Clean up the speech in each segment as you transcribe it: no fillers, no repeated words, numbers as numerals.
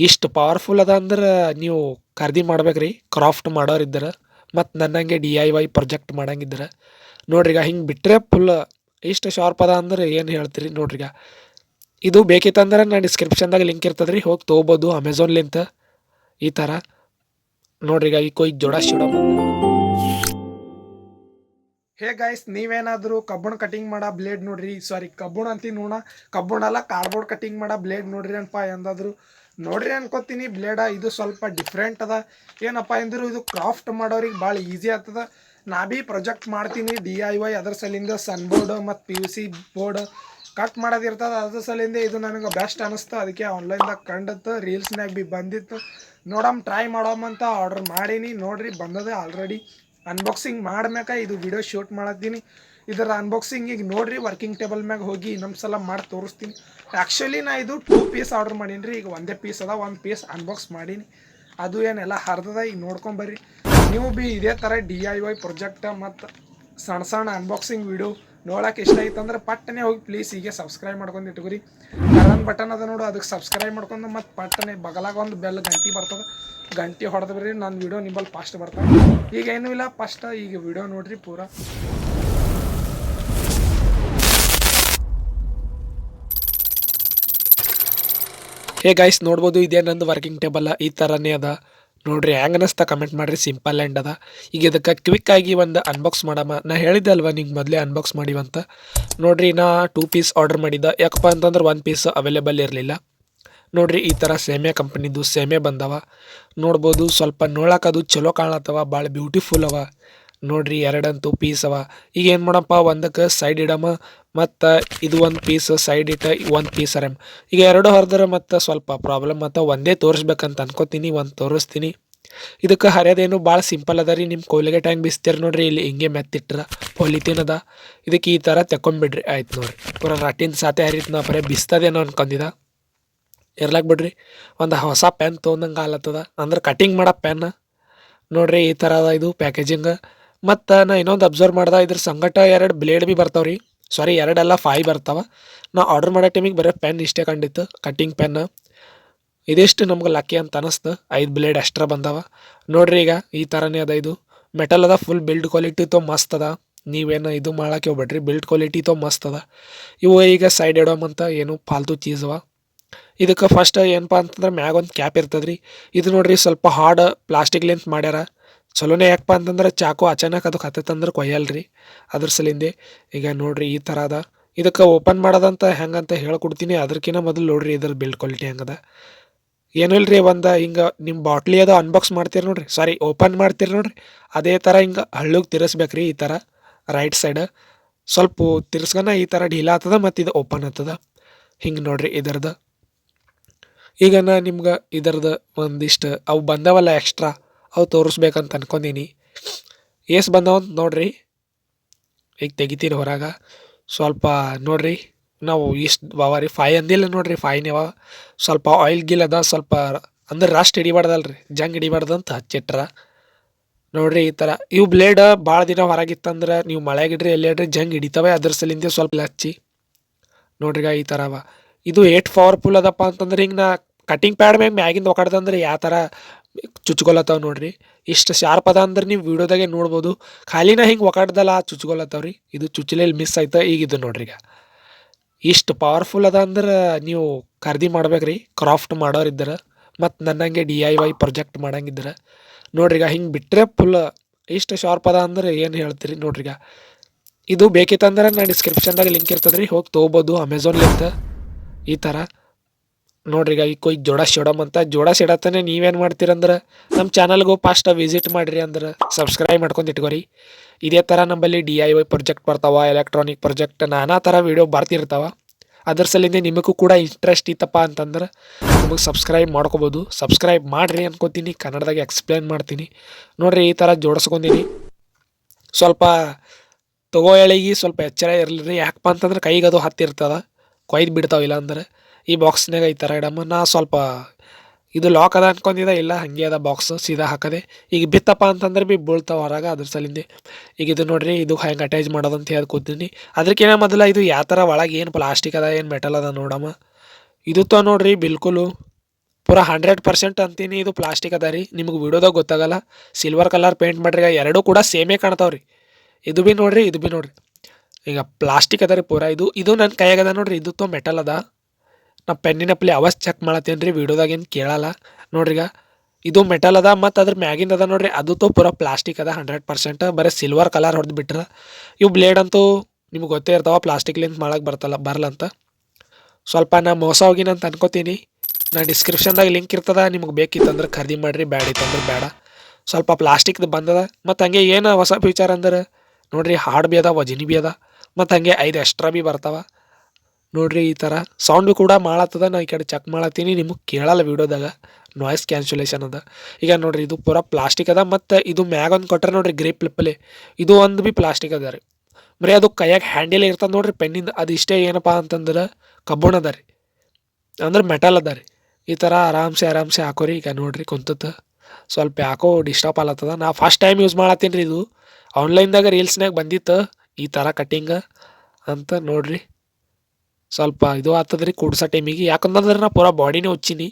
ಇಷ್ಟು ಪವರ್ಫುಲ್ ಅದ ಅಂದ್ರೆ ನೀವು ಖರೀದಿ ಮಾಡ್ಬೇಕ್ರಿ ಕ್ರಾಫ್ಟ್ ಮಾಡೋರಿದ್ದಾರೆ ಮತ್ತು ನನ್ನಂಗೆ DIY ಪ್ರಾಜೆಕ್ಟ್ ಮಾಡಂಗಿದ್ರೆ ನೋಡ್ರಿ. ಈಗ ಹಿಂಗೆ ಬಿಟ್ಟರೆ ಫುಲ್ ಇಷ್ಟು ಶಾರ್ಪ್ ಅದ ಅಂದ್ರೆ ಏನು ಹೇಳ್ತೀರಿ ನೋಡ್ರಿ. ಈಗ ಇದು ಬೇಕಿತ್ತಂದ್ರೆ ನಾನು ಡಿಸ್ಕ್ರಿಪ್ಷನ್ದಾಗ ಲಿಂಕ್ ಇರ್ತದೆ ರೀ, ಹೋಗಿ ತೊಗೋಬೋದು ಅಮೆಝಾನ್ಲಿಂತ. ಈ ಥರ ನೋಡ್ರಿ. ಈಗ ಈ ಕೊಯ್ ಜೋಡ ಶಿಡ ಹೇ ಗೈಸ್, ನೀವೇನಾದರೂ ಕಬ್ಬಣ ಕಟಿಂಗ್ ಮಾಡೋ ಬ್ಲೇಡ್ ನೋಡ್ರಿ, ಸಾರಿ ಕಬ್ಬಣ ಅಂತೀನಿ ನೋಡ, ಕಬ್ಬಣ ಅಲ್ಲ ಕಾರ್ಡ್ಬೋರ್ಡ್ ಕಟಿಂಗ್ ಮಾಡೋ ಬ್ಲೇಡ್ ನೋಡ್ರಿ ಅನ್ಪ ಎಂದಾದ್ರು ನೋಡ್ರಿ ಅನ್ಕೋತೀನಿ. ಬ್ಲೇಡ ಇದು ಸ್ವಲ್ಪ ಡಿಫ್ರೆಂಟ್ ಅದ. ಏನಪ್ಪ ಅಂದ್ರು ಇದು ಕ್ರಾಫ್ಟ್ ಮಾಡೋರಿಗೆ ಭಾಳ ಈಸಿ ಆಗ್ತದ. ನಾ ಭೀ ಪ್ರಾಜೆಕ್ಟ್ ಮಾಡ್ತೀನಿ DIY, ಅದ್ರ ಸಲಿಂದ ಸನ್ ಬೋರ್ಡ್ ಮತ್ತು PVC ಬೋರ್ಡ್ ಕಟ್ ಮಾಡೋದಿರ್ತದೆ. ಅದ್ರ ಸಲಿಂದ ಇದು ನನಗೆ ಬೆಸ್ಟ್ ಅನ್ನಿಸ್ತು. ಅದಕ್ಕೆ ಆನ್ಲೈನ್ದಾಗ ಕಂಡತ್ತು, ರೀಲ್ಸ್ನಾಗ ಭೀ ಬಂದಿತ್ತು. ನೋಡಮ್ ಟ್ರೈ ಮಾಡೋಮಂತ ಆರ್ಡರ್ ಮಾಡೀನಿ. ನೋಡ್ರಿ ಬಂದದೆ ಆಲ್ರೆಡಿ. ಅನ್ಬಾಕ್ಸಿಂಗ್ ಮಾಡ್ಮ್ಯಾಕ ಇದು ವಿಡಿಯೋ ಶೂಟ್ ಮಾಡತ್ತೀನಿ. ಇದರ ಅನ್ಬಾಕ್ಸಿಂಗ್ ಈಗ ನೋಡ್ರಿ, ವರ್ಕಿಂಗ್ ಟೇಬಲ್ ಮ್ಯಾಗ ಹೋಗಿ ಇನ್ನೊಂದು ಸಲ ಮಾಡಿ ತೋರಿಸ್ತೀನಿ. ಆ್ಯಕ್ಚುಲಿ ನಾ ಇದು 2 ಪೀಸ್ ಆರ್ಡರ್ ಮಾಡೀನಿ ರೀ. ಈಗ ಒಂದೇ ಪೀಸ್ ಅದ, 1 ಪೀಸ್ ಅನ್ಬಾಕ್ಸ್ ಮಾಡೀನಿ. ಅದು ಏನೆಲ್ಲ ಹರಿದದ, ಈಗ ನೋಡ್ಕೊಂಬರ್ರಿ. ನೀವು ಭೀ ಇದೇ ಥರ DIY ಪ್ರಾಜೆಕ್ಟ ಮತ್ತು ಸಣ್ಣ ಸಣ್ಣ ಅನ್ಬಾಕ್ಸಿಂಗ್ ವಿಡಿಯೋ ನೋಡೋಕೆ ಇಷ್ಟ ಐತಂದ್ರೆ ಪಟ್ಟನೆ ಹೋಗಿ ಪ್ಲೀಸ್ ಹೀಗೆ ಸಬ್ಸ್ಕ್ರೈಬ್ ಮಾಡ್ಕೊಂಡು ಇಟ್ಕೊರಿ. ಕರನ್ ಬಟನ್ ಅದ ನೋಡು, ಅದಕ್ಕೆ ಸಬ್ಸ್ಕ್ರೈಬ್ ಮಾಡ್ಕೊಂಡು ಮತ್ತು ಪಟ್ಟನೆ ಬಗಲಾಗ ಒಂದು ಬೆಲ್ ಗಂಟೆ ಬರ್ತದೆ, ಗಂಟೆ ಹೊಡೆದು ಬರ್ರಿ. ನನ್ನ ವಿಡಿಯೋ ನಿಮ್ಮಲ್ಲಿ ಫಾಸ್ಟ್ ಬರ್ತದೆ. ಈಗ ಏನೂ ಇಲ್ಲ, ಫಸ್ಟ್ ಈಗ ವಿಡಿಯೋ ನೋಡ್ರಿ ಪೂರಾ. ಹೇ ಗೈಸ್, ನೋಡ್ಬೋದು ಇದೇ ನಂದು ವರ್ಕಿಂಗ್ ಟೇಬಲ್. ಈ ಥರನೇ ಅದ ನೋಡ್ರಿ. ಹ್ಯಾಂಗೆ ಅನ್ನಿಸ್ತಾ ಕಮೆಂಟ್ ಮಾಡಿರಿ. ಸಿಂಪಲ್ ಆ್ಯಂಡ್ ಅದ. ಈಗ ಇದಕ್ಕೆ ಕ್ವಿಕ್ಕಾಗಿ ಒಂದು ಅನ್ಬಾಕ್ಸ್ ಮಾಡಮ್ಮ. ನಾ ಹೇಳಿದ್ದೆ ಅಲ್ವ ನಿಂಗೆ ಮೊದಲೇ ಅನ್ಬಾಕ್ಸ್ ಮಾಡಿವಂತ. ನೋಡ್ರಿ, ನಾ 2 ಪೀಸ್ ಆರ್ಡರ್ ಮಾಡಿದ್ದೆ. ಯಾಕಪ್ಪ ಅಂತಂದ್ರೆ 1 ಪೀಸ್ ಅವೈಲೇಬಲ್ ಇರಲಿಲ್ಲ. ನೋಡ್ರಿ, ಈ ಥರ ಸೇಮೆ ಕಂಪ್ನಿದು ಸೇಮೆ ಬಂದವ. ನೋಡ್ಬೋದು, ಸ್ವಲ್ಪ ನೋಡೋಕದು ಚಲೋ ಕಾಣತ್ತವ, ಭಾಳ ಬ್ಯೂಟಿಫುಲ್ ಅವ. ನೋಡ್ರಿ, 2 ಪೀಸ್ ಅವ. ಈಗ ಏನು ಮಾಡಪ್ಪ, ಒಂದಕ್ಕೆ ಸೈಡ್ ಇಡಮ್ಮ ಮತ್ತು ಇದು 1 ಪೀಸ್ ಸೈಡ್ ಇಟ್ಟು 1 ಪೀಸ್ ಅರಮ್. ಈಗ 2 ಹೊರದ್ರೆ ಮತ್ತು ಸ್ವಲ್ಪ ಪ್ರಾಬ್ಲಮ್, ಮತ್ತು ಒಂದೇ ತೋರಿಸ್ಬೇಕಂತ ಅನ್ಕೋತೀನಿ, ಒಂದು ತೋರಿಸ್ತೀನಿ. ಇದಕ್ಕೆ ಹರಿಯೋದೇನು ಭಾಳ ಸಿಂಪಲ್ ಅದ ರೀ. ನಿಮ್ಮ ಕೋಲಿಗೆ ಟ್ಯಾಂಕ್ ಬಿಸ್ತೀರಿ ನೋಡ್ರಿ, ಇಲ್ಲಿ ಹಿಂಗೆ ಮೆತ್ತಿಟ್ರ ಪೊಲಿತೀನ್ ಅದ. ಇದಕ್ಕೆ ಈ ಥರ ತೆಕ್ಕೊಂಬಿಡ್ರಿ, ಆಯ್ತು ನೋಡ್ರಿ. ಪೂರ ರಾಟಿನ ಸಾತೆ ಹರಿತು. ನಾ ಬರೀ ಬಿಸ್ತದೇನೋ ಅನ್ಕೊಂಡಿದ್ದ. ಇರ್ಲಾಕ್ ಬಿಡ್ರಿ. ಒಂದು ಹೊಸ ಪೆನ್ ತೊಗೊಂಡಂಗೆ ಆಲತ್ತದ, ಅಂದ್ರೆ ಕಟಿಂಗ್ ಮಾಡೋ ಪೆನ್ ನೋಡ್ರಿ. ಈ ಥರ ಅದ ಇದು ಪ್ಯಾಕೇಜಿಂಗ್. ಮತ್ತು ನಾ ಇನ್ನೊಂದು ಅಬ್ಸರ್ವ್ ಮಾಡ್ದೆ, ಇದ್ರ ಸಂಗಟ 2 ಬ್ಲೇಡ್ ಭೀ ಬರ್ತಾವೆ ರೀ. ಸಾರಿ, 2 ಅಲ್ಲ 5 ಬರ್ತಾವೆ. ನಾ ಆರ್ಡರ್ ಮಾಡೋ ಟೈಮಿಗೆ ಬರೀ ಪೆನ್ ಇಷ್ಟೇ ಕಂಡಿತ್ತು, ಕಟ್ಟಿಂಗ್ ಪೆನ್. ಇದಿಷ್ಟು ನಮ್ಗೆ ಲಕ್ಕಿ ಅಂತ ಅನ್ನಿಸ್ತು. 5 ಬ್ಲೇಡ್ ಎಕ್ಸ್ಟ್ರಾ ಬಂದವ ನೋಡ್ರಿ. ಈಗ ಈ ಥರನೇ ಅದ. ಇದು ಮೆಟಲ್ ಅದ, ಫುಲ್ ಬಿಲ್ಡ್ ಕ್ವಾಲಿಟಿ ತೋ ಮಸ್ತ್ ಅದ. ನೀವೇನು ಇದು ಮಾಡೋಕೆ ಹೋಗ್ಬೇಡ್ರಿ, ಬಿಲ್ಡ್ ಕ್ವಾಲಿಟಿ ತೋ ಮಸ್ತ್ ಅದ. ಇವು ಈಗ ಸೈಡ್ ಇಡೋಮಂತ ಏನು ಫಾಲ್ತು ಚೀಸ್ ಅವ. ಇದಕ್ಕೆ ಫಸ್ಟ್ ಏನಪ್ಪ ಅಂತಂದ್ರೆ ಮ್ಯಾಗ ಒಂದು ಕ್ಯಾಪ್ ಇರ್ತದೆ ರೀ. ಇದು ನೋಡ್ರಿ, ಸ್ವಲ್ಪ ಹಾರ್ಡ್ ಪ್ಲಾಸ್ಟಿಕ್ಲಿಂತ ಮಾಡ್ಯಾರ. ಚಲೋನೇ. ಯಾಕಪ್ಪ ಅಂತಂದ್ರೆ ಚಾಕು ಅಚಾನಕ್ ಅದಕ್ಕೆ ಹತ್ತತ್ತಂದ್ರೆ ಕೊಯ್ಯಲ್ರಿ, ಅದ್ರ ಸಲಿಂದೆ. ಈಗ ನೋಡ್ರಿ, ಈ ಥರ ಅದ. ಇದಕ್ಕೆ ಓಪನ್ ಮಾಡೋದಂತ ಹೆಂಗಂತ ಹೇಳ್ಕೊಡ್ತೀನಿ. ಅದಕ್ಕಿಂತ ಮೊದಲು ನೋಡ್ರಿ ಇದ್ರ ಬಿಲ್ಡ್ ಕ್ವಾಲಿಟಿ ಹೆಂಗದ. ಏನೂ ಇಲ್ರಿ, ಒಂದು ಹಿಂಗೆ ನಿಮ್ಮ ಬಾಟ್ಲಿ ಅದು ಅನ್ಬಾಕ್ಸ್ ಮಾಡ್ತೀರಿ ನೋಡ್ರಿ, ಸಾರಿ ಓಪನ್ ಮಾಡ್ತೀರಿ ನೋಡ್ರಿ, ಅದೇ ಥರ ಹಿಂಗೆ ಹಳ್ಳಿಗೆ ತಿರ್ಸ್ಬೇಕ್ರಿ. ಈ ಥರ ರೈಟ್ ಸೈಡ್ ಸ್ವಲ್ಪ ತಿರ್ಸ್ಕನ ಈ ಥರ ಢೀಲ ಆಗ್ತದ, ಮತ್ತು ಇದು ಓಪನ್ ಆಗ್ತದ. ಹಿಂಗೆ ನೋಡ್ರಿ ಇದರದ್ದು. ಈಗ ನಾ ನಿಮ್ಗೆ ಇದರದ್ದು ಒಂದಿಷ್ಟು ಅವು ಬಂದವಲ್ಲ ಎಕ್ಸ್ಟ್ರಾ, ಅವು ತೋರಿಸ್ಬೇಕಂತ ಅನ್ಕೊಂಡೀನಿ. ಏಸ್ ಬಂದವಂತ ನೋಡ್ರಿ. ಈಗ ತೆಗಿತೀನಿ ಹೊರಗೆ ಸ್ವಲ್ಪ. ನೋಡ್ರಿ, ನಾವು ಇಷ್ಟು ಅವ ರೀ, 5 ಅಂದಿಲ್ಲ ನೋಡ್ರಿ, 5ನೇ ಅವ. ಸ್ವಲ್ಪ ಆಯಿಲ್ ಗಿಲ್ ಅದ, ಸ್ವಲ್ಪ ಅಂದ್ರೆ ರಸ್ಟ್ ಹಿಡಿಬಾರ್ದಲ್ರಿ, ಜಂಗ್ ಹಿಡಿಬಾರ್ದು ಅಂತ ಹಚ್ಚಿಟ್ರ ನೋಡ್ರಿ. ಈ ಥರ ಇವು ಬ್ಲೇಡ್ ಭಾಳ ದಿನ ಹೊರಗಿತ್ತಂದ್ರೆ ನೀವು ಮಳೆಗಿಡ್ರಿ ಎಲ್ಲಿ ಹೇಳ್ರಿ ಜಂಗ್ ಹಿಡಿತವೆ. ಅದ್ರ ಸಲಿಂದ ಸ್ವಲ್ಪ ಹಚ್ಚಿ ನೋಡ್ರಿಗ ಈ ಥರ ಅವ. ಇದು 8 ಪವರ್ಫುಲ್ ಅದಪ್ಪ ಅಂತಂದ್ರೆ ಹಿಂಗೆ ನಾ ಕಟಿಂಗ್ ಪ್ಯಾಡ್ ಮ್ಯಾಗಿಂದ ಒಕಾಡ್ದಂದ್ರೆ ಯಾವ ಥರ ಚುಚ್ಕೊಲತ್ತವ ನೋಡ್ರಿ. ಇಷ್ಟು ಶಾರ್ಪ್ ಅದ ಅಂದ್ರೆ ನೀವು ವೀಡಿಯೋದಾಗೆ ನೋಡ್ಬೋದು. ಖಾಲಿನ ಹಿಂಗೆ ಒಕಾಡ್ದಲ್ಲ ಚುಚ್ಕೊಲತ್ತವ ರೀ. ಇದು ಚುಚ್ಚಲೇಲಿ ಮಿಸ್ ಆಯ್ತು. ಈಗ ಇದು ನೋಡ್ರಿ, ಈಗ ಇಷ್ಟು ಪವರ್ಫುಲ್ ಅದ ಅಂದ್ರೆ ನೀವು ಖರೀದಿ ಮಾಡ್ಬೇಕ್ರಿ ಕ್ರಾಫ್ಟ್ ಮಾಡೋರಿದ್ದಾರೆ ಮತ್ತು ನನ್ನಂಗೆ DIY ಪ್ರಾಜೆಕ್ಟ್ ಮಾಡಂಗಿದ್ರೆ ನೋಡ್ರಿ. ಈಗ ಹಿಂಗೆ ಬಿಟ್ಟರೆ ಫುಲ್ ಇಷ್ಟು ಶಾರ್ಪ್ ಅದ ಅಂದ್ರೆ ಏನು ಹೇಳ್ತೀರಿ ನೋಡ್ರಿ. ಈಗ ಇದು ಬೇಕಿತ್ತಂದ್ರೆ ನಾನು ಡಿಸ್ಕ್ರಿಪ್ಷನ್ದಾಗ ಲಿಂಕ್ ಇರ್ತದೆ ರೀ, ಹೋಗಿ ತೊಗೋಬೋದು ಅಮೆಝಾನ್ಲಿಂತ. ಈ ಥರ ನೋಡ್ರಿ. ಈಗ ಈ ಕೊಯ್ ಜೋಡ ಶಿಡಮ್ ಅಂತ ಜೋಡ ಸಿಡತ್ತಾನೆ. ನೀವೇನು ಮಾಡ್ತೀರಂದ್ರೆ ನಮ್ಮ ಚಾನಲ್ಗೂ ಫಾಸ್ಟ್ ವಿಸಿಟ್ ಮಾಡಿರಿ, ಅಂದ್ರೆ ಸಬ್ಸ್ಕ್ರೈಬ್ ಮಾಡ್ಕೊಂಡು ಇಟ್ಕೋರಿ. ಇದೇ ಥರ ನಮ್ಮಲ್ಲಿ DIY ಪ್ರಾಜೆಕ್ಟ್ ಬರ್ತಾವೆ, ಎಲೆಕ್ಟ್ರಾನಿಕ್ ಪ್ರಾಜೆಕ್ಟ್, ನಾನಾ ಥರ ವೀಡಿಯೋ ಬರ್ತಿರ್ತಾವೆ. ಅದ್ರ ಸಲಿಂದ ನಿಮಗೂ ಕೂಡ ಇಂಟ್ರೆಸ್ಟ್ ಇತ್ತಪ್ಪ ಅಂತಂದ್ರೆ ನಿಮಗೆ ಸಬ್ಸ್ಕ್ರೈಬ್ ಮಾಡ್ಕೋಬೋದು. ಸಬ್ಸ್ಕ್ರೈಬ್ ಮಾಡಿರಿ ಅನ್ಕೋತೀನಿ, ಕನ್ನಡದಾಗ ಎಕ್ಸ್ಪ್ಲೇನ್ ಮಾಡ್ತೀನಿ ನೋಡ್ರಿ. ಈ ಥರ ಜೋಡಿಸ್ಕೊಂಡೀನಿ. ಸ್ವಲ್ಪ ತಗೋ ಎಳೆಗಿ ಸ್ವಲ್ಪ ಎಚ್ಚರ ಇರಲಿ ರೀ. ಯಾಕಪ್ಪ ಅಂತಂದ್ರೆ ಕೈಗೆ ಅದು ಹತ್ತಿರ್ತದ, ಕೊಯ್ದು ಬಿಡ್ತಾವಿಲ್ಲ ಅಂದ್ರೆ. ಈ ಬಾಕ್ಸ್ನಾಗ ಈ ಥರ ಇಡಮ್ಮ. ನಾ ಸ್ವಲ್ಪ ಇದು ಲಾಕ್ ಅದ ಅನ್ಕೊಂಡಿದ್ದೆ, ಇಲ್ಲ ಹಾಗೆ ಅದ ಬಾಕ್ಸ್ ಸೀದಾ ಹಾಕದೆ. ಈಗ ಬಿತ್ತಪ್ಪ ಅಂತಂದ್ರೆ ಭೀ ಬೀಳ್ತಾವೆ ಹೊರಗೆ, ಅದ್ರ ಸಲಿಂದೆ. ಈಗ ಇದು ನೋಡ್ರಿ, ಇದು ಹೆಂಗೆ ಅಟ್ಯಾಚ್ ಮಾಡೋದಂತ ಹೇಳ್ಕೊತೀನಿ. ಅದಕ್ಕಿಂತ ಮೊದಲ ಇದು ಯಾವ ಥರ ಒಳಗೆ ಏನು ಪ್ಲಾಸ್ಟಿಕ್ ಅದ ಏನು ಮೆಟಲ್ ಅದ ನೋಡಮ್ಮ. ಇದು ನೋಡ್ರಿ ಬಿಲ್ಕುಲು ಪೂರಾ 100% ಅಂತೀನಿ ಇದು ಪ್ಲಾಸ್ಟಿಕ್ ಅದ ರೀ. ನಿಮಗೆ ವಿಡಿಯೋದಾಗ ಗೊತ್ತಾಗಲ್ಲ. ಸಿಲ್ವರ್ ಕಲರ್ ಪೇಂಟ್ ಮಾಡ್ರಿ, ಎರಡೂ ಕೂಡ ಸೇಮೇ ಕಾಣ್ತಾವ್ರಿ. ಇದು ಭೀ ನೋಡ್ರಿ, ಇದು ಭೀ ನೋಡ್ರಿ. ಈಗ ಪ್ಲಾಸ್ಟಿಕ್ ಅದ ರೀ ಪೂರಾ. ಇದು ನನ್ನ ಕೈಯಾಗದ ನೋಡ್ರಿ. ಇದು ತೋ ಮೆಟಲ್ ಅದ. ನಾ ಪೆನ್ನಿನ ಪ್ಲೇ ಅವಾಜ್ ಚೆಕ್ ಮಾಡತ್ತೇನೆ ರೀ, ವಿಡಿಯೋದಾಗ ಏನು ಕೇಳಲ್ಲ ನೋಡ್ರಿ. ಈಗ ಇದು ಮೆಟಲ್ ಅದ ಮತ್ತು ಅದ್ರ ಮ್ಯಾಗಿಂದ ಅದ ನೋಡ್ರಿ, ಅದು ತೋ ಪೂರಾ ಪ್ಲಾಸ್ಟಿಕ್ ಅದ 100%. ಬರೀ ಸಿಲ್ವರ್ ಕಲರ್ ಹೊಡೆದು ಬಿಟ್ರೆ. ಇವು ಬ್ಲೇಡ್ ಅಂತೂ ನಿಮ್ಗೆ ಗೊತ್ತೇ ಇರ್ತಾವ, ಪ್ಲಾಸ್ಟಿಕ್ಲಿಂದ ಮಾಡಕ್ಕೆ ಬರಲ್ಲಂತ. ಸ್ವಲ್ಪ ನಾ ಮೋಸ ಹೋಗಿನಂತ ಅನ್ಕೋತೀನಿ. ನಾ ಡಿಸ್ಕ್ರಿಪ್ಷನ್ದಾಗ ಲಿಂಕ್ ಇರ್ತದ, ನಿಮ್ಗೆ ಬೇಕಿತ್ತಂದ್ರೆ ಖರೀದಿ ಮಾಡಿರಿ, ಬ್ಯಾಡ ಇತ್ತಂದ್ರೆ ಬೇಡ. ಸ್ವಲ್ಪ ಪ್ಲಾಸ್ಟಿಕ್ದು ಬಂದದ. ಮತ್ತು ಹಂಗೆ ಏನು ಹೊಸ ಫೀಚರ್ ಅಂದ್ರೆ ನೋಡ್ರಿ, ಹಾರ್ಡ್ ಭೀ ಅದ, ವಜನಿ ಭೀ ಅದ, ಮತ್ತು ಹಂಗೆ 5 ಎಕ್ಸ್ಟ್ರಾ ಭೀ ಬರ್ತಾವ ನೋಡ್ರಿ. ಈ ಥರ ಸೌಂಡ್ ಭೀ ಕೂಡ ಮಾಡತ್ತದ. ನಾ ಈ ಕಡೆ ಚೆಕ್ ಮಾಡತ್ತೀನಿ, ನಿಮಗೆ ಕೇಳಲ್ಲ ವಿಡಿಯೋದಾಗ, ನಾಯ್ಸ್ ಕ್ಯಾನ್ಸುಲೇಷನ್ ಅದ. ಈಗ ನೋಡ್ರಿ, ಇದು ಪೂರಾ ಪ್ಲಾಸ್ಟಿಕ್ ಅದ. ಮತ್ತು ಇದು ಮ್ಯಾಗ ಒಂದು ಕೊಟ್ಟರೆ ನೋಡ್ರಿ, ಗ್ರಿಪ್ ಲಿಪ್ಪಲೆ, ಇದು ಒಂದು ಭೀ ಪ್ಲಾಸ್ಟಿಕ್ ಅದ ರೀ. ಬರೀ ಅದು ಕೈಯಾಗ ಹ್ಯಾಂಡಲ್ ಇರ್ತದೆ ನೋಡ್ರಿ ಪೆನ್ನಿಂದ, ಅದು ಇಷ್ಟೇ ಏನಪ್ಪ ಅಂತಂದ್ರೆ ಕಬ್ಬಣ ಅದ ರೀ, ಅಂದ್ರೆ ಮೆಟಲ್ ಅದ ರೀ. ಈ ಥರ ಆರಾಮ್ಸೆ ಹಾಕೋರಿ. ಈಗ ನೋಡ್ರಿ ಕುಂತತ್ತು ಸ್ವಲ್ಪ ಯಾಕೋ ಡಿಸ್ಟರ್ಬ್ ಆಲತ್ತದ. ನಾ ಫಸ್ಟ್ ಟೈಮ್ ಯೂಸ್ ಮಾಡತ್ತೀನಿ ರೀ. ಇದು ಆನ್ಲೈನ್ದಾಗ ರೀಲ್ಸ್ನಾಗ ಬಂದಿತ್ತು ಈ ಥರ ಕಟ್ಟಿಂಗ್ ಅಂತ ನೋಡ್ರಿ. ಸ್ವಲ್ಪ ಇದು ಆಗ್ತದೆ ರೀ ಕೂಡ್ಸೋ ಟೈಮಿಗೆ, ಯಾಕಂದ್ರೆ ನಾ ಪೂರಾ ಬಾಡಿನೇ ಉಚ್ಚಿನಿ.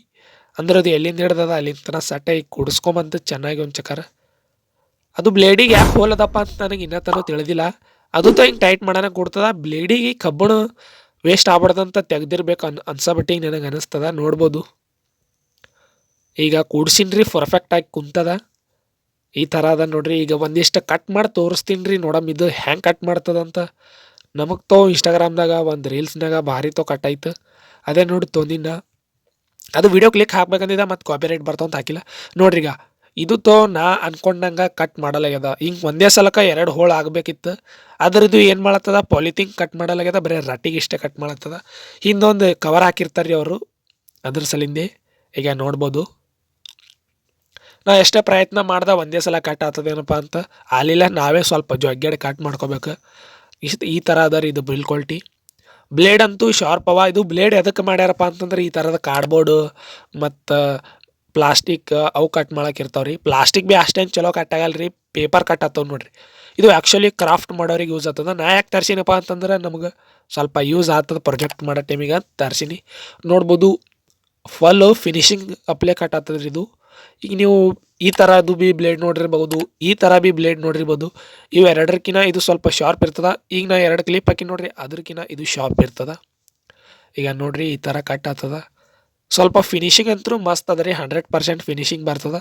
ಅಂದ್ರೆ ಅದು ಎಲ್ಲಿಂದ ಹಿಡ್ದದ ಅಲ್ಲಿಂದ ತನಕ ಸಟ್ಟಾಗಿ ಕುಡಿಸ್ಕೊಂಬಂದು ಚೆನ್ನಾಗಿ ಒಂದು ಚಕರ. ಅದು ಬ್ಲೇಡಿಗೆ ಯಾಕೆ ಹೋಲದಪ್ಪ ಅಂತ ನನಗೆ ಇನ್ನೂ ತನಕ ತಿಳಿದಿಲ್ಲ. ಅದು ಹಿಂಗೆ ಟೈಟ್ ಮಾಡೋಣ ಕೊಡ್ತದ. ಬ್ಲೇಡಿಗೆ ಕಬ್ಬಣ ವೇಸ್ಟ್ ಆಗ್ಬಾರ್ದಂತ ತೆಗ್ದಿರ್ಬೇಕು ಅನ್ಸಬಿಟ್ಟಿಗೆ ನನಗೆ ಅನಿಸ್ತದ. ನೋಡ್ಬೋದು ಈಗ ಕೂಡ್ಸಿನ್ರಿ, ಪರ್ಫೆಕ್ಟಾಗಿ ಕುಂತದ. ಈ ಥರ ಅದ ನೋಡ್ರಿ. ಈಗ ಒಂದಿಷ್ಟು ಕಟ್ ಮಾಡಿ ತೋರಿಸ್ತೀನಿ ರೀ, ನೋಡಮ್ ಇದು ಹೆಂಗೆ ಕಟ್ ಮಾಡ್ತದಂತ. ನಮಗೆ ಇನ್ಸ್ಟಾಗ್ರಾಮ್ದಾಗ ಒಂದು ರೀಲ್ಸ್ನಾಗ ಭಾರಿ ಕಟ್ ಆಯ್ತು, ಅದೇ ನೋಡಿ ತೊಂದಿನ. ಅದು ವಿಡಿಯೋ ಕ್ಲಿಕ್ ಹಾಕ್ಬೇಕಂದಿದ್ದ, ಮತ್ತು ಕಾಪಿರೈಟ್ ಬರ್ತಾವಂತ ಹಾಕಿಲ್ಲ ನೋಡ್ರಿ. ಈಗ ಇದು ನಾ ಅನ್ಕೊಂಡಂಗೆ ಕಟ್ ಮಾಡಲಾಗ್ಯದ. ಹಿಂಗೆ ಒಂದೇ ಸಲಕ್ಕೆ 2 ಹೋಳು ಆಗಬೇಕಿತ್ತು. ಅದ್ರದ್ದು ಏನು ಮಾಡತ್ತದ, ಪಾಲಿಥಿನ್ ಕಟ್ ಮಾಡಲಾಗ್ಯದ, ಬರೀ ರಟ್ಟಿಗೆ ಇಷ್ಟೇ ಕಟ್ ಮಾಡತ್ತದ. ಹಿಂದೊಂದು ಕವರ್ ಹಾಕಿರ್ತಾರೆ ರೀ ಅವರು, ಅದ್ರ ಸಲಿಂದೆ. ಈಗ ನೋಡ್ಬೋದು, ನಾ ಎಷ್ಟೇ ಪ್ರಯತ್ನ ಮಾಡ್ದೆ ಒಂದೇ ಸಲ ಕಟ್ ಆಗ್ತದೇನಪ್ಪ ಅಂತ ಆಲಿಲ್ಲ. ನಾವೇ ಸ್ವಲ್ಪ ಜೊಗ್ಗಡೆ ಕಟ್ ಮಾಡ್ಕೋಬೇಕು. ಈ ಥರ ಅದ ರೀ ಇದು ಬಿಲ್ ಕ್ವಾಲಿಟಿ. ಬ್ಲೇಡ್ ಅಂತೂ ಶಾರ್ಪ್ ಅವ. ಇದು ಬ್ಲೇಡ್ ಎದಕ್ಕೆ ಮಾಡ್ಯಾರಪ್ಪ ಅಂತಂದ್ರೆ ಈ ಥರದ ಕಾರ್ಡ್ಬೋರ್ಡು ಮತ್ತು ಪ್ಲಾಸ್ಟಿಕ್ ಅವು ಕಟ್ ಮಾಡಕ್ಕೆ ಇರ್ತಾವೆ ರೀ. ಪ್ಲಾಸ್ಟಿಕ್ ಭೀ ಅಷ್ಟೇನು ಚಲೋ ಕಟ್ ಆಗಲ್ಲ ರೀ, ಪೇಪರ್ ಕಟ್ ಆಗ್ತಾವೆ ನೋಡ್ರಿ. ಇದು ಆ್ಯಕ್ಚುಲಿ ಕ್ರಾಫ್ಟ್ ಮಾಡೋರಿಗೆ ಯೂಸ್ ಆಗ್ತದೆ. ನಾ ಯಾಕೆ ತರ್ಸಿನಪ್ಪ ಅಂತಂದ್ರೆ ನಮ್ಗೆ ಸ್ವಲ್ಪ ಯೂಸ್ ಆಗ್ತದೆ ಪ್ರೊಜೆಕ್ಟ್ ಮಾಡೋ ಟೈಮಿಗೆ ಅಂತ ತರ್ಸಿನಿ. ನೋಡ್ಬೋದು ಫುಲ್ಲು ಫಿನಿಶಿಂಗ್ ಅಪ್ಲೈ ಕಟ್ ಆಗ್ತದೆ ರೀ ಇದು. ಈಗ ನೀವು ಈ ಥರದ್ದು ಭೀ ಬ್ಲೇಡ್ ನೋಡಿರ್ಬೋದು, ಈ ಥರ ಭೀ ಬ್ಲೇಡ್ ನೋಡಿರ್ಬೋದು. ಇವು ಎರಡರಕ್ಕಿಂತ ಇದು ಸ್ವಲ್ಪ ಶಾರ್ಪ್ ಇರ್ತದೆ. ಈಗ ನಾ 2 ಕ್ಲಿಪ್ ಹಾಕಿ ನೋಡ್ರಿ, ಅದ್ರಕ್ಕಿಂತ ಇದು ಶಾರ್ಪ್ ಇರ್ತದೆ. ಈಗ ನೋಡ್ರಿ ಈ ಥರ ಕಟ್ ಆಗ್ತದ. ಸ್ವಲ್ಪ ಫಿನಿಶಿಂಗ್ ಅಂತೂ ಮಸ್ತ್ ಅದ ರೀ, 100% ಫಿನಿಶಿಂಗ್ ಬರ್ತದೆ.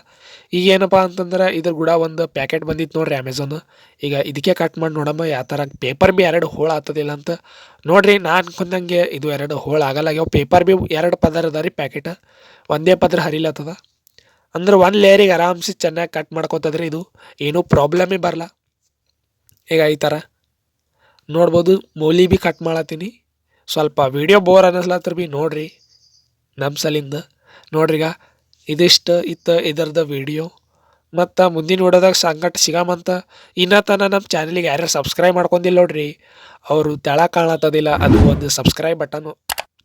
ಈಗ ಏನಪ್ಪ ಅಂತಂದ್ರೆ ಇದ್ರ ಕೂಡ ಒಂದು ಪ್ಯಾಕೆಟ್ ಬಂದಿತ್ತು ನೋಡ್ರಿ ಅಮೆಝಾನ್. ಈಗ ಇದಕ್ಕೆ ಕಟ್ ಮಾಡಿ ನೋಡಮ್ಮ ಯಾವ ಥರ. ಪೇಪರ್ ಭೀ 2 ಹೋಳು ಆಗ್ತದಿಲ್ಲ ಅಂತ ನೋಡ್ರಿ. ನಾ ಅನ್ಕೊಂಡಂಗೆ ಇದು 2 ಹೋಳು ಆಗಲ್ಲಾಗ್ಯಾವ. ಪೇಪರ್ ಭೀ 2 ಪದರ ಅದ ರೀ ಪ್ಯಾಕೆಟ್, ಒಂದೇ ಪದರ ಹರಿಲತ್ತದ. ಅಂದ್ರೆ ಒಂದು ಲೇಯರಿಗೆ ಆರಾಮ್ಸಿ ಚೆನ್ನಾಗಿ ಕಟ್ ಮಾಡ್ಕೊತದ್ರಿ. ಇದು ಏನೂ ಪ್ರಾಬ್ಲಮೇ ಬರಲ್ಲ. ಈಗ ಈ ಥರ ನೋಡ್ಬೋದು. ಮೂಲಿ ಭೀ ಕಟ್ ಮಾಡತ್ತೀನಿ. ಸ್ವಲ್ಪ ವೀಡಿಯೋ ಬೋರ್ ಅನ್ನಿಸ್ಲತ್ರ ಭೀ ನೋಡ್ರಿ ನಮ್ಮ ಸಲಿಂದ. ನೋಡ್ರಿಗ ಇದಿಷ್ಟು ಇತ್ತು ಇದರದ ವೀಡಿಯೋ. ಮತ್ತು ಮುಂದಿನ ವಿಡಿಯೋದಾಗ ಸಂಗಟ ಸಿಗಾಮಂತ. ಇನ್ನೂ ತನಕ ನಮ್ಮ ಚಾನಲಿಗೆ ಯಾರ್ಯಾರು ಸಬ್ಸ್ಕ್ರೈಬ್ ಮಾಡ್ಕೊಂಡಿಲ್ಲ ನೋಡ್ರಿ, ಅವರು ತೆಳಗೆ ಕಾಣತ್ತದಿಲ್ಲ, ಅದು ಒಂದು ಸಬ್ಸ್ಕ್ರೈಬ್ ಬಟನು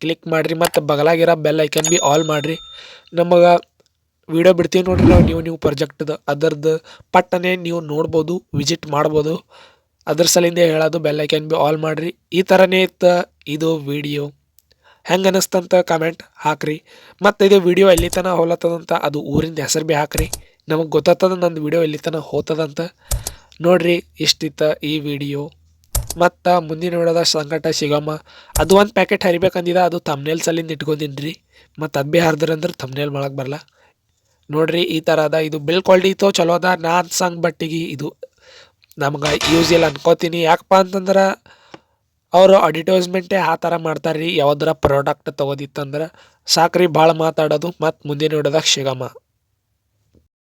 ಕ್ಲಿಕ್ ಮಾಡಿರಿ. ಮತ್ತು ಬಗಲಾಗಿರೋ ಬೆಲ್ ಐಕನ್ ಭೀ ಆಲ್ ಮಾಡಿರಿ. ನಮಗೆ ವಿಡಿಯೋ ಬಿಡ್ತೀವಿ ನೋಡ್ರಿ ನಾವು ನೀವು ಪ್ರಾಜೆಕ್ಟ್ದು, ಅದರದ್ದು ಪಟ್ಟನೆ ನೀವು ನೋಡ್ಬೋದು, ವಿಸಿಟ್ ಮಾಡ್ಬೋದು. ಅದ್ರ ಸಲಿಂದ ಹೇಳೋದು ಬೆಲ್ ಐಕನ್ ಭೀ ಆಲ್ ಮಾಡಿರಿ. ಈ ಥರನೇ ಇತ್ತು ಇದು ವಿಡಿಯೋ. ಹೆಂಗೆ ಅನ್ನಿಸ್ತಂತ ಕಮೆಂಟ್ ಹಾಕ್ರಿ. ಮತ್ತು ಇದು ವಿಡಿಯೋ ಎಲ್ಲಿ ತನಕ ಹೋಲತ್ತದಂತ ಅದು ಊರಿಂದ ಹೆಸರು ಭೀ ಹಾಕ್ರಿ, ನಮಗೆ ಗೊತ್ತಾಗ್ತದ ನಂದು ವಿಡಿಯೋ ಎಲ್ಲಿ ತನಕ ಹೋಗ್ತದಂತ. ನೋಡ್ರಿ ಇಷ್ಟಿತ್ತು ಈ ವಿಡಿಯೋ. ಮತ್ತು ಮುಂದಿನ ವಿಡಿಯೋದಾಗ ಸಂಗಟ ಸಿಗಮ್ಮ. ಅದು ಒಂದು ಪ್ಯಾಕೆಟ್ ಹರಿಬೇಕಂದಿದ, ಅದು ಥಂಬ್ನೇಲ್ ಸಲಿಂದ ಇಟ್ಕೊಂಡಿನಿ ರೀ. ಮತ್ತು ಅದು ಭೀ ಹರಿದ್ರಂದ್ರೆ ಥಂಬ್ನೇಲ್ ಮಾಡಕ್ಕೆ ಬರಲ್ಲ. ನೋಡ್ರಿ ಈ ಥರ ಅದ. ಇದು ಬಿಲ್ ಕ್ವಾಲಿಟಿ ಇತ್ತು ಚಲೋ ಅದ. ನಾನು ಸಂಗ್ ಬಟ್ಟಿಗೆ ಇದು ನಮ್ಗೆ ಯೂಸ್ ಇಲ್ಲ ಅನ್ಕೋತೀನಿ. ಯಾಕಪ್ಪ ಅಂತಂದ್ರೆ ಅವರು ಅಡ್ವರ್ಟೈಸ್ಮೆಂಟೇ ಆ ಥರ ಮಾಡ್ತಾರೆ ರೀ. ಯಾವ್ದಾರ ಪ್ರಾಡಕ್ಟ್ ತೊಗೋದಿತ್ತಂದ್ರೆ ಸಾಕ್ರಿ ಭಾಳ ಮಾತಾಡೋದು. ಮತ್ತು ಮುಂದಿನ ವಿಡಿಯೋದಾಗ ಸಿಗಮ್ಮ.